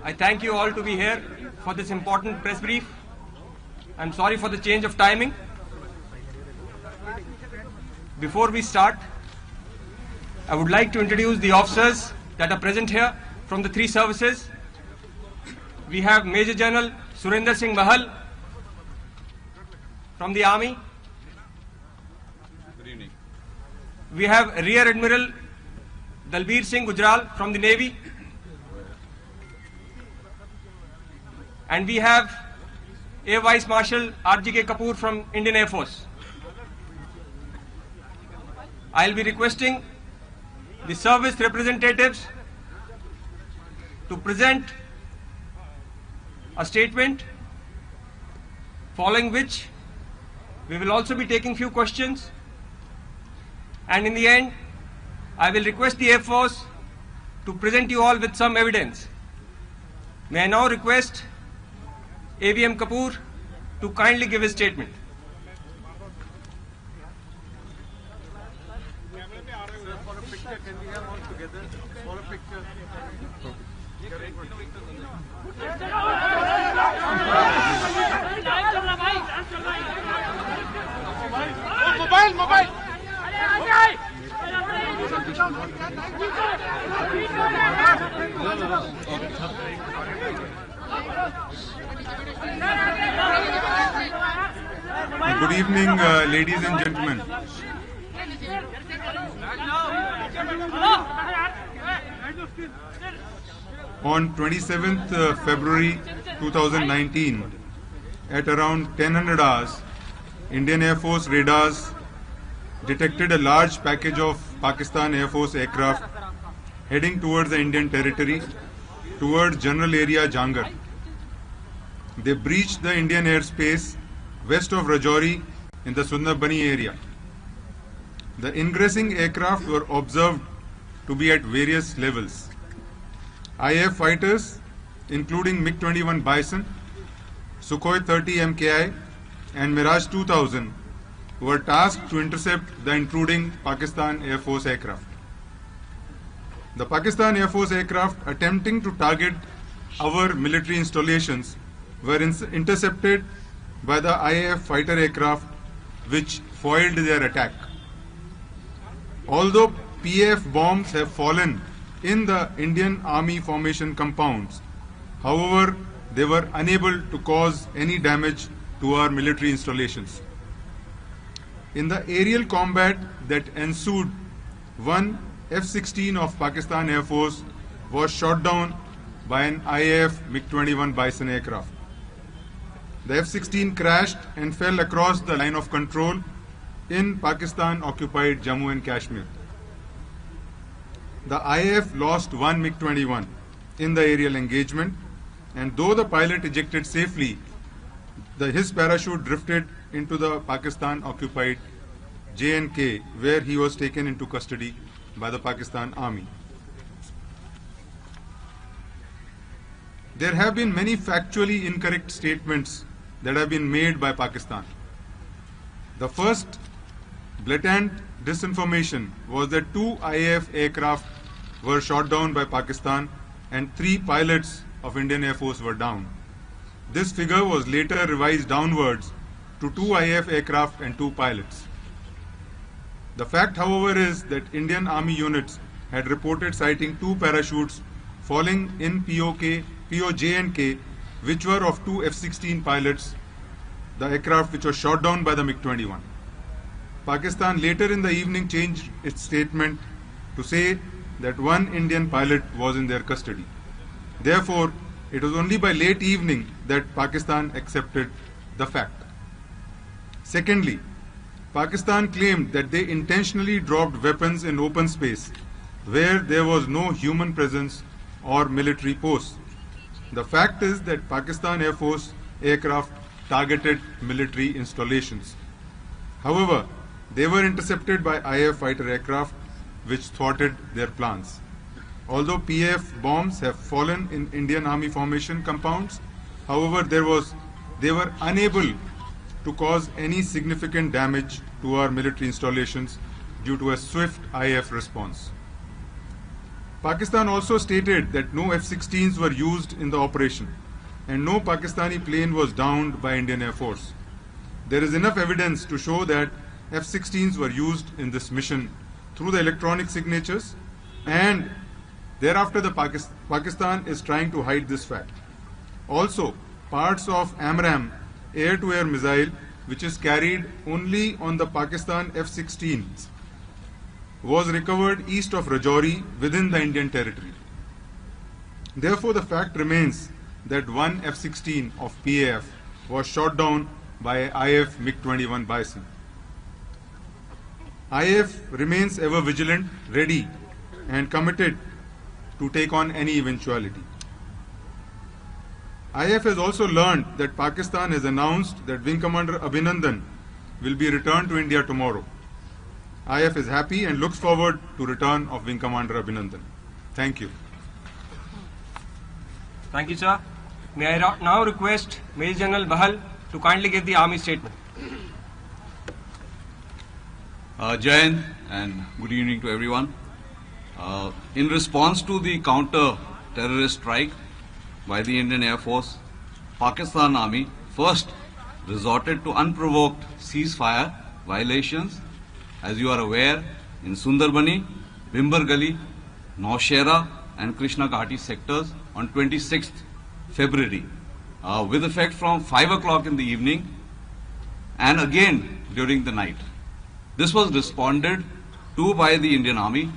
I thank you all to be here for this important press brief. I'm sorry for the change of timing. Before we start, I would like to introduce the officers that are present here from the three services. We have Major General Surinder Singh Bahal from the Army. Good evening. We have Rear Admiral Dalbir Singh Gujral from the Navy. And we have Air Vice Marshal R.G.K. Kapoor from Indian Air Force. I'll be requesting the service representatives to present a statement, following which we will also be taking few questions. And in the end, I will request the Air Force to present you all with some evidence. May I now request AVM Kapoor to kindly give his statement. For a picture, can we have all together? For a picture. Mobile. Good evening, ladies and gentlemen. On 27th February 2019, at around 1000 hours, Indian Air Force radars detected a large package of Pakistan Air Force aircraft heading towards the Indian territory, towards General Area Jangar. They breached the Indian airspace west of Rajouri in the Sundarbani area. The ingressing aircraft were observed to be at various levels. IAF fighters, including MiG-21 Bison, Sukhoi 30 MKI and Mirage 2000, were tasked to intercept the intruding Pakistan Air Force aircraft. The Pakistan Air Force aircraft attempting to target our military installations were intercepted by the IAF fighter aircraft, which foiled their attack. Although PAF bombs have fallen in the Indian Army formation compounds, however, they were unable to cause any damage to our military installations. In the aerial combat that ensued, one F-16 of Pakistan Air Force was shot down by an IAF MiG-21 Bison aircraft. The F-16 crashed and fell across the line of control in Pakistan-occupied Jammu and Kashmir. The IAF lost one MiG-21 in the aerial engagement, and though the pilot ejected safely, his parachute drifted into the Pakistan-occupied J&K, where he was taken into custody by the Pakistan Army. There have been many factually incorrect statements that have been made by Pakistan. The first blatant disinformation was that 2 IAF aircraft were shot down by Pakistan and 3 pilots of Indian Air Force were down. This figure was later revised downwards to 2 IAF aircraft and 2 pilots. The fact, however, is that Indian Army units had reported sighting 2 parachutes falling in POJ&K, which were of 2 F-16 pilots, the aircraft which was shot down by the MiG-21. Pakistan later in the evening changed its statement to say that 1 Indian pilot was in their custody. Therefore, it was only by late evening that Pakistan accepted the fact. Secondly, Pakistan claimed that they intentionally dropped weapons in open space where there was no human presence or military posts. The fact is that Pakistan Air Force aircraft targeted military installations. However, they were intercepted by IAF fighter aircraft, which thwarted their plans. Although PAF bombs have fallen in Indian Army formation compounds, however, they were unable to cause any significant damage to our military installations due to a swift IAF response. Pakistan also stated that no F-16s were used in the operation and no Pakistani plane was downed by Indian Air Force. There is enough evidence to show that F-16s were used in this mission through the electronic signatures, and thereafter the Pakistan is trying to hide this fact. Also, parts of AMRAAM air-to-air missile, which is carried only on the Pakistan F-16s, was recovered east of Rajouri within the Indian territory. Therefore, the fact remains that one F-16 of PAF was shot down by IAF MiG-21 Bison. IAF remains ever vigilant, ready and committed to take on any eventuality. IAF has also learned that Pakistan has announced that Wing Commander Abhinandan will be returned to India tomorrow. IAF is happy and looks forward to return of Wing Commander Abhinandan. Thank you. Thank you, sir. May I now request Major General Bahal to kindly give the Army statement. Jai Hind and good evening to everyone. In response to the counter-terrorist strike by the Indian Air Force, Pakistan Army first resorted to unprovoked ceasefire violations, as you are aware, in Sundarbani, Bhimber Gali, Naushera and Krishna Ghati sectors on 26th February, with effect from 5 o'clock in the evening and again during the night. This was responded to by the Indian Army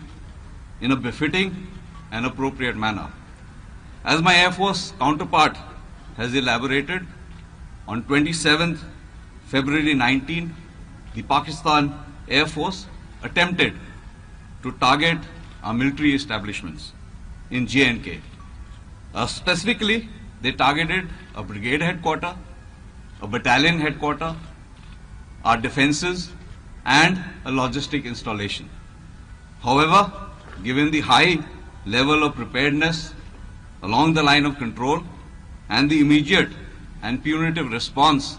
in a befitting and appropriate manner. As my Air Force counterpart has elaborated, on 27th February 19, the Pakistan Air Force attempted to target our military establishments in J&K. Specifically, they targeted a brigade headquarter, a battalion headquarter, our defenses, and a logistic installation. However, given the high level of preparedness along the line of control and the immediate and punitive response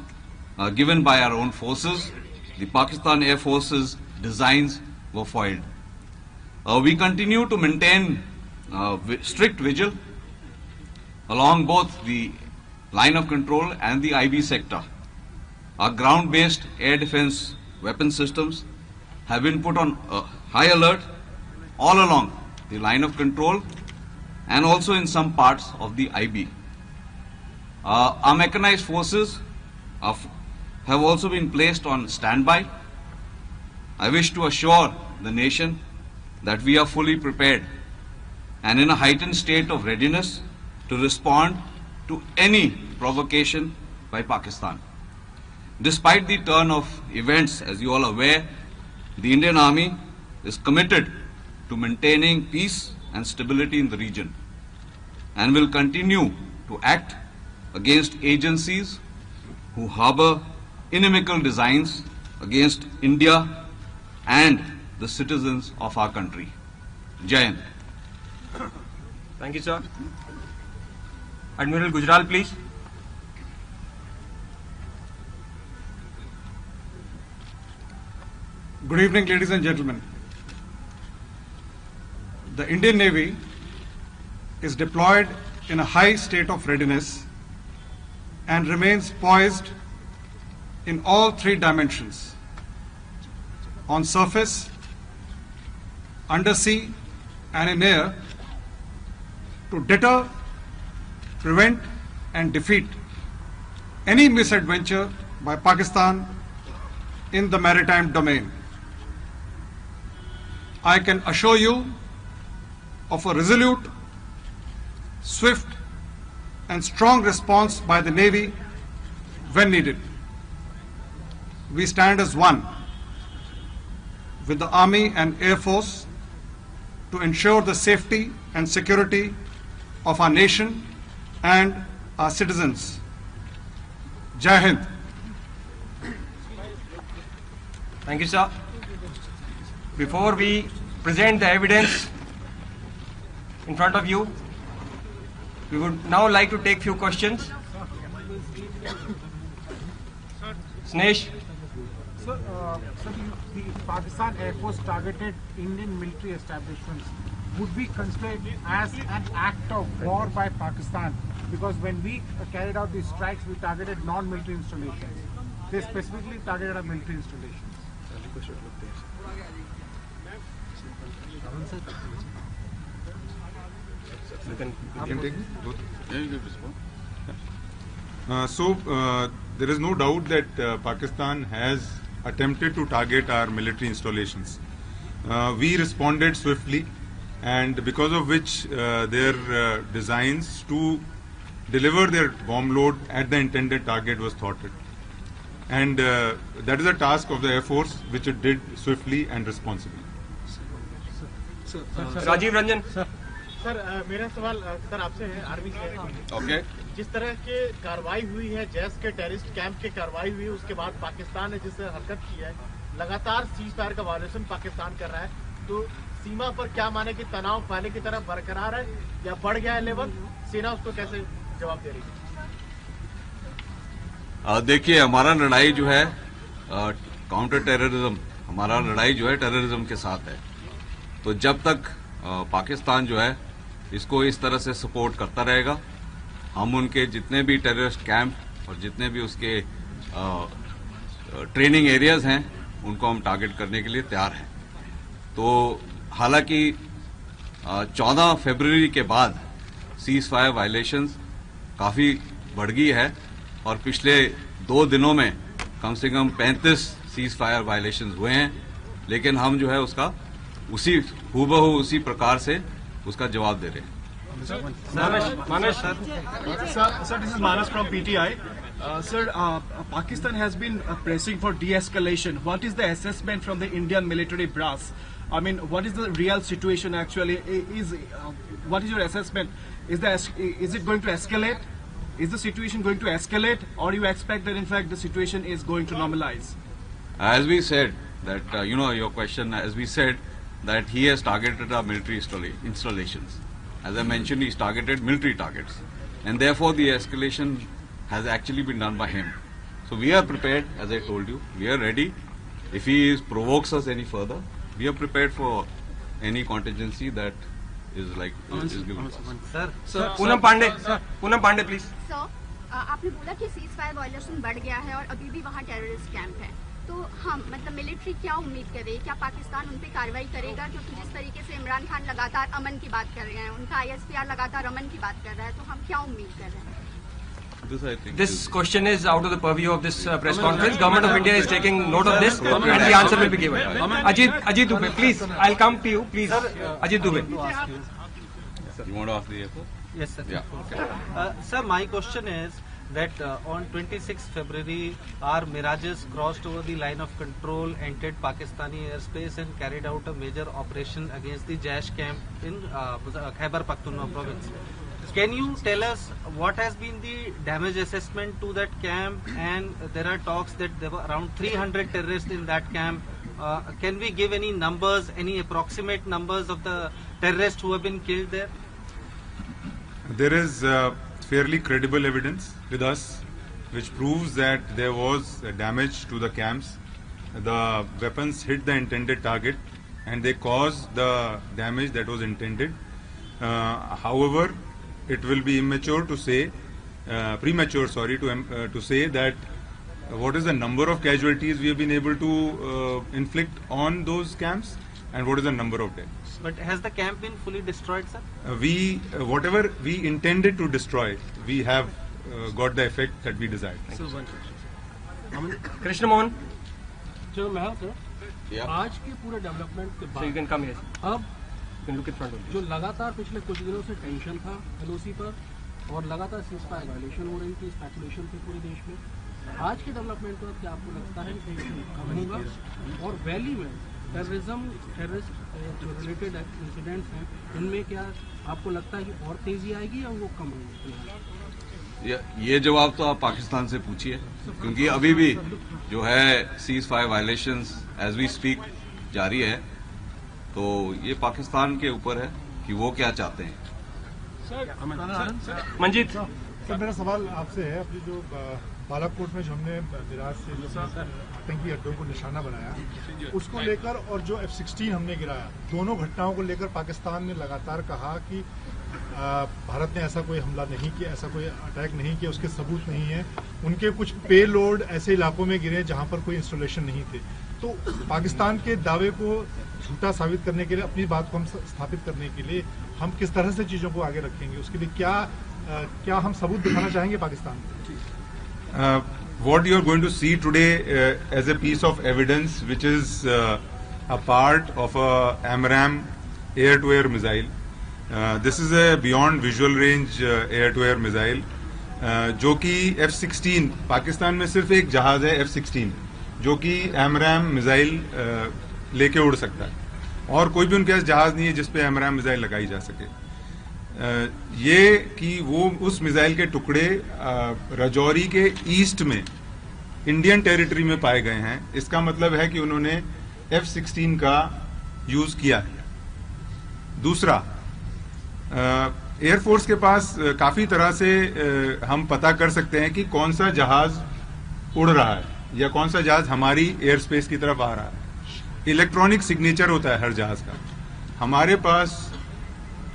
given by our own forces, the Pakistan Air Force's designs were foiled. We continue to maintain strict vigil along both the line of control and the IB sector. Our ground-based air defense weapon systems have been put on high alert all along the line of control and also in some parts of the IB. Our mechanized forces have also been placed on standby. I wish to assure the nation that we are fully prepared and in a heightened state of readiness to respond to any provocation by Pakistan. Despite the turn of events, as you all are aware, the Indian Army is committed to maintaining peace and stability in the region and will continue to act against agencies who harbor inimical designs against India and the citizens of our country. Jai Hind. Thank you, sir. Admiral Gujral, please. Good evening, ladies and gentlemen. The Indian Navy is deployed in a high state of readiness and remains poised in all three dimensions: on surface, undersea, and in air, to deter, prevent, and defeat any misadventure by Pakistan in the maritime domain. I can assure you of a resolute, swift, and strong response by the Navy when needed. We stand as one with the Army and Air Force to ensure the safety and security of our nation and our citizens. Jai Hind. Thank you, sir. Before we present the evidence in front of you, we would now like to take few questions. Snesh. Sir, the Pakistan Air Force targeted Indian military establishments would be considered as an act of war by Pakistan, because when we carried out these strikes, we targeted non-military installations. They specifically targeted our military installations. You can take both. Yeah, you can respond. There is no doubt that Pakistan has attempted to target our military installations. We responded swiftly, and because of which their designs to deliver their bomb load at the intended target was thwarted. And that is a task of the Air Force, which it did swiftly and responsibly. Rajiv Ranjan. Sir मेरा सवाल sir आपसे है army से। Okay. जिस तरह के कार्रवाई हुई है जैस के टेररिस्ट कैंप की कार्रवाई हुई, उसके बाद पाकिस्तान ने जिस हरकत की है, लगातार सीज फायर का वायलेशन पाकिस्तान कर रहा है, तो सीमा पर क्या माने कि तनाव पहले की तरह बरकरार है या बढ़ गया है लेवल? सेना उसको कैसे जवाब दे रही है? देखिए, हमारा लड़ाई जो है काउंटर टेररिज्म, हमारा लड़ाई जो है टेररिज्म के साथ है। तो जब तक पाकिस्तान जो है इसको इस तरह से सपोर्ट करता रहेगा, हम उनके जितने भी टेररिस्ट कैंप और जितने भी उसके ट्रेनिंग एरियाज हैं उनको हम टारगेट करने के लिए तैयार हैं। तो हालांकि 14 फरवरी के बाद सीज फायर वायलेशंस काफी बढ़ गई है और पिछले 2 दिनों में कम से कम 35 सीज फायर वायलेशंस हुए हैं, लेकिन हम जो है उसका उसी हूबहू उसी प्रकार से उसका जवाब दे रहे हैं। Sir, this is Manas from PTI. Sir, Pakistan has been pressing for de-escalation. What is the assessment from the Indian military brass? I mean, what is the real situation actually? What is your assessment? Is it going to escalate? Is the situation going to escalate, or you expect that in fact the situation is going to normalize? As we said that your question, as we said that he has targeted our military installations. As I mentioned, he's targeted military targets, and therefore the escalation has actually been done by him. So we are prepared, as I told you, we are ready. If he provokes us any further, we are prepared for any contingency that is given to us. Sir, Poonam Pandey, please. Sir, आपने बोला कि cease fire violation बढ़ गया है और अभी भी वहाँ टेररिस्ट कैंप है, तो हम मतलब मिलिट्री क्या उम्मीद करे? क्या पाकिस्तान उन पे कार्रवाई करेगा? क्योंकि जिस तरीके से इमरान खान लगातार अमन की बात कर रहे हैं, उनका ISPR लगातार अमन की बात कर रहा है, तो हम क्या उम्मीद कर रहे हैं? This question is out of the purview of this press conference. Government of India is taking note of this, and the answer will be given. Ajit Dubey, please. I'll come to you, please. Ajit Dubey. You want to ask the AFO? Yes, sir. Yeah. Okay. Sir, my question is that on 26 February, our Mirages crossed over the line of control, entered Pakistani airspace and carried out a major operation against the Jaish camp in Khyber Pakhtunkhwa province. Can you tell us what has been the damage assessment to that camp? And there are talks that there were around 300 terrorists in that camp. Can we give any numbers, any approximate numbers of the terrorists who have been killed there? There is fairly credible evidence with us which proves that there was damage to the camps. The weapons hit the intended target and they caused the damage that was intended. However, it will be premature to say that what is the number of casualties we have been able to inflict on those camps and what is the number of deaths. But has the camp been fully destroyed, sir? Whatever we intended to destroy, we have got the effect that we desired. Krishna Mohan. जो मैं sir Yeah. आज के पूरे development के So you बाद can come here. अब You can look in front of you. जो लगातार पिछले कुछ दिनों से टेंशन था LOC पर और लगातार सीजफायर वायलेशन हो रही थी, स्पेकुलेशन थी पूरे देश में, आज के डेवलपमेंट पर क्या आपको लगता है कि टेंशन कम होगा? और वैली में टेररिस्ट जो रिलेटेड इंसिडेंट्स हैं उनमें क्या आपको लगता है कि और तेजी आएगी या वो कम होगी? ये जवाब तो आप पाकिस्तान से पूछिए, क्योंकि अभी भी जो है ceasefire violations as we speak जारी है, तो ये पाकिस्तान के ऊपर है कि वो क्या चाहते हैं. Manjit. सर मेरा सवाल आपसे है, अपनी जो बालाकोट में जो हमने मिराज से जो आतंकी अड्डों को निशाना बनाया उसको लेकर और जो F-16 हमने गिराया, दोनों घटनाओं को लेकर पाकिस्तान ने लगातार कहा कि भारत ने ऐसा कोई हमला नहीं किया, ऐसा कोई अटैक नहीं किया, उसके सबूत नहीं है। उनके कुछ पे लोड ऐसे इलाकों में गिरे जहां पर कोई इंस्टॉलेशन नहीं थे। तो पाकिस्तान के दावे को झूठा साबित करने के लिए, अपनी बात को हम स्थापित करने के लिए हम किस तरह से चीजों को आगे रखेंगे, उसके लिए क्या हम सबूत दिखाना चाहेंगे पाकिस्तान को? What you are going to see today as a piece of evidence, which is a part of a AMRAAM air-to-air missile. This is a beyond visual range air-to-air missile, जो कि F-16, पाकिस्तान में सिर्फ एक जहाज है F-16 जो कि AMRAAM missile लेके उड़ सकता है, और कोई भी उनके पास जहाज नहीं है जिसपे AMRAAM मिसाइल लगाई जा सके। ये कि वो उस मिसाइल के टुकड़े राजौरी के ईस्ट में इंडियन टेरिटरी में पाए गए हैं, इसका मतलब है कि उन्होंने F-16 का यूज किया है। दूसरा, एयरफोर्स के पास काफी तरह से हम पता कर सकते हैं कि कौन सा जहाज उड़ रहा है या कौन सा जहाज हमारी एयर स्पेस की तरफ आ रहा है। इलेक्ट्रॉनिक सिग्नेचर होता है हर जहाज का, हमारे पास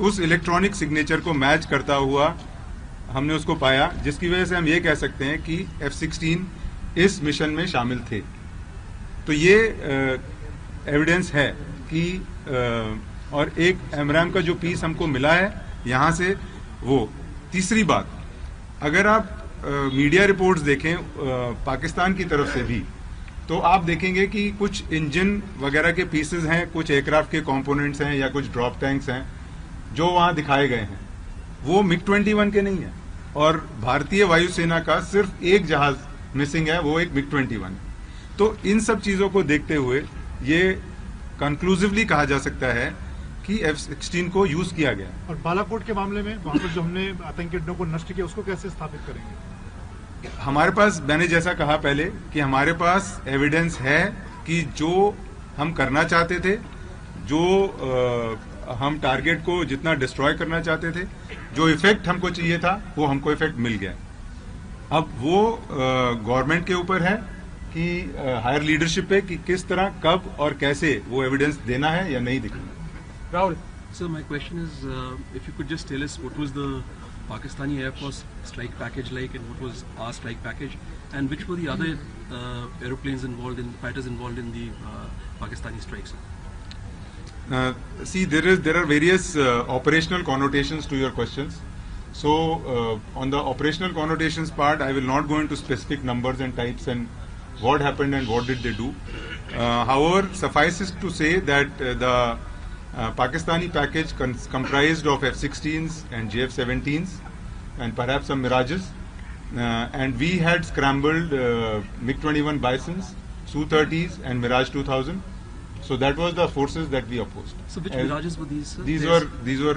उस इलेक्ट्रॉनिक सिग्नेचर को मैच करता हुआ हमने उसको पाया, जिसकी वजह से हम ये कह सकते हैं कि F-16 इस मिशन में शामिल थे। तो ये एविडेंस है कि और एक AMRAAM का जो पीस हमको मिला है यहाँ से वो। तीसरी बात, अगर आप मीडिया रिपोर्ट्स देखें पाकिस्तान की तरफ से भी, तो आप देखेंगे कि कुछ इंजन वगैरह के पीसेस हैं, कुछ एयरक्राफ्ट के कंपोनेंट्स हैं या कुछ ड्रॉप टैंक्स हैं जो वहां दिखाए गए हैं, वो MiG-21 के नहीं है। और भारतीय वायुसेना का सिर्फ एक जहाज मिसिंग है, वो एक MiG-21। तो इन सब चीजों को देखते हुए ये कंक्लूसिवली कहा जा सकता है कि F-16 को यूज किया गया। और बालाकोट के मामले में वहां पर जो हमने आतंकी अड्डों को नष्ट किया, उसको कैसे स्थापित करेंगे? हमारे पास, मैंने जैसा कहा पहले कि हमारे पास एविडेंस है कि जो हम करना चाहते थे, जो हम टारगेट को जितना डिस्ट्रॉय करना चाहते थे, जो इफेक्ट हमको चाहिए था, वो हमको इफेक्ट मिल गया। अब वो गवर्नमेंट के ऊपर है कि हायर लीडरशिप पे कि किस तरह, कब और कैसे वो एविडेंस देना है या नहीं दिखाना। Rahul sir, my question is if you could just tell us what was the Pakistani Air Force strike package like, and what was our strike package, and which were the other aeroplanes involved in, fighters involved in the Pakistani strikes? See, there are various operational connotations to your questions. So on the operational connotations part, I will not go into specific numbers and types and what happened and what did they do. However, suffices to say that the Pakistani package comprised of F-16s and JF-17s and perhaps some Mirages, and we had scrambled MiG-21 Bisons, Su-30s and Mirage 2000. So that was the forces that we opposed. So which Mirages were these, sir? These were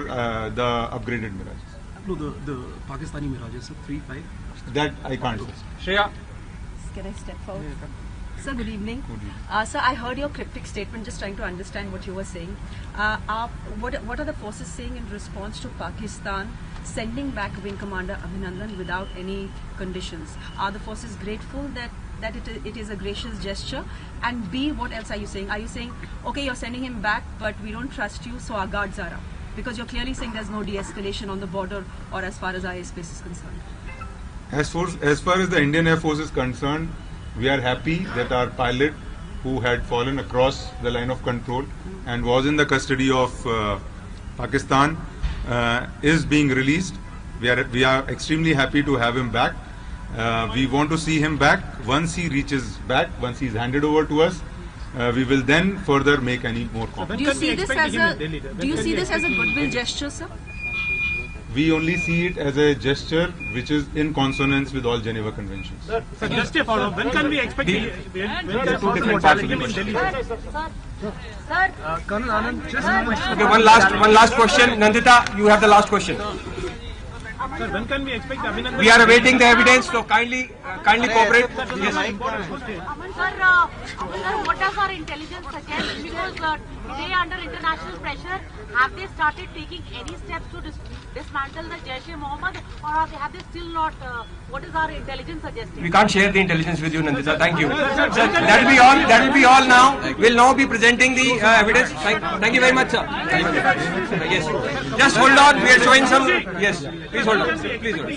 the upgraded Mirages. No, the Pakistani Mirages, sir, 3, 5. That I can't say. Shreya. Can I step forward? Sir, good evening. Sir, I heard your cryptic statement, just trying to understand what you were saying. What are the forces saying in response to Pakistan sending back Wing Commander Abhinandan without any conditions? Are the forces grateful that it is a gracious gesture? And B, what else are you saying? Are you saying, okay, you're sending him back, but we don't trust you, so our guards are up? Because you're clearly saying there's no de-escalation on the border or as far as our airspace is concerned. As far as the Indian Air Force is concerned, we are happy that our pilot, who had fallen across the line of control and was in the custody of Pakistan, is being released. We are extremely happy to have him back. We want to see him back. Once he reaches back, once he is handed over to us, we will then further make any more comments. Do you see this as a goodwill gesture, sir? We only see it as a gesture which is in consonance with all Geneva Conventions. Sir, just a follow-up. When can we expect Colonel Anand, just okay, one last question. Nandita, you have the last question. Sir, when can we expect Abhinandan? We are awaiting the evidence, so kindly cooperate. Yes. Aman sir, what does our intelligence suggest? Because today under international pressure, have they started taking any steps to dismantle the Jaish-e-Mohammed, or have they still not? What is our intelligence suggesting? We can't share the intelligence with you, Nandita. Thank you. Sir, that will be all. That will be all now. We'll now be presenting the evidence. Thank you very much, sir. Yes. Just hold on. We are showing some. Yes. Please hold on. Please hold on.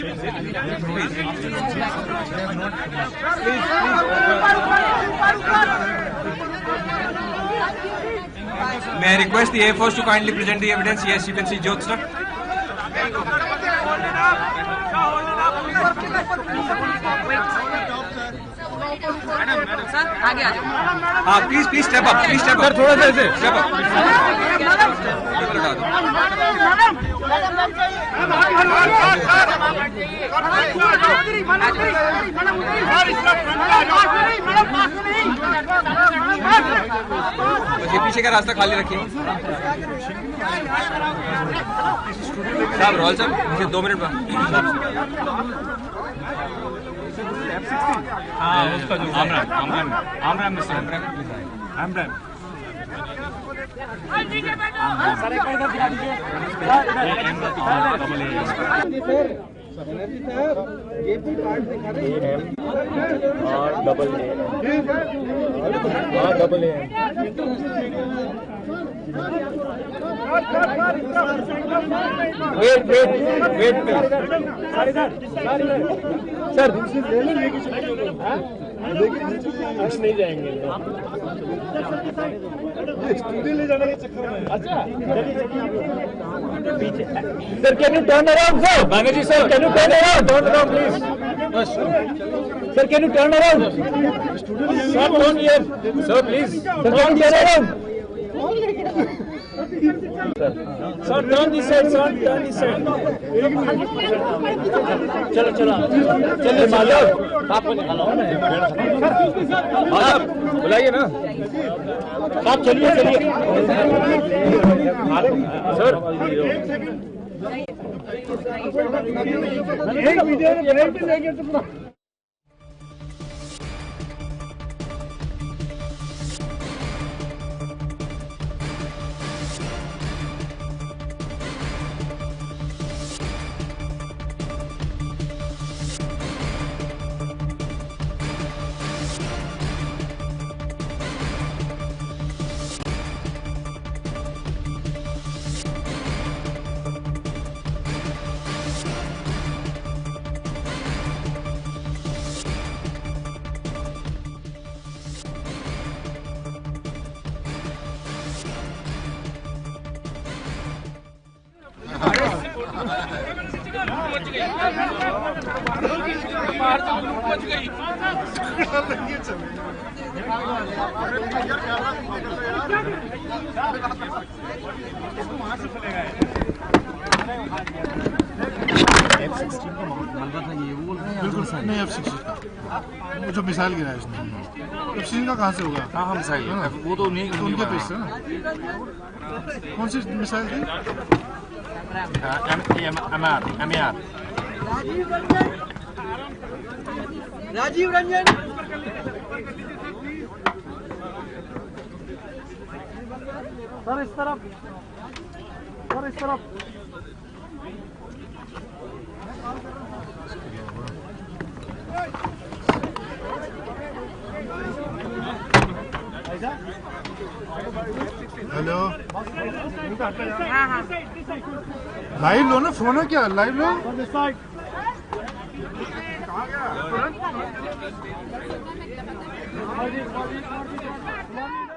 May I request the Air Force to kindly present the evidence? Yes, you can see Jyotsna. Sir आगे आ जाओ। हाँ please step up, please step up, थोड़ा सा ऐसे step up. ये पीछे का रास्ता खाली रखिए साहब। रोल साहब 2 मिनट बाद। हाँ उसका जो आमराम मिस्टर आमराम वेट सर नहीं जाएंगे स्टूडियो ले जाने के चक्कर में। अच्छा पीछे sir can you turn around sir बांगेजी sir can you turn around please sir can you turn around sir turn here sir please sir turn around sir turn this side sir turn this side चलो चलो चलिए माधव आपको निकालो माधव बुलाइए ना आप चलिए चलिए सर एक वीडियो ब्रेक भी लेंगे तो नहीं F-16 का वो जो मिसाइल गिरा है इसमें F-16 का कहाँ से होगा? हाँ मिसाइल वो तो नहीं तो उनके पेश है ना। कौन सी मिसाइल थी? MER राजीव रंजन सर इस तरफ सर इस तरफ हेलो लाइव लो ना फोन है क्या लाइव लो कहाँ गया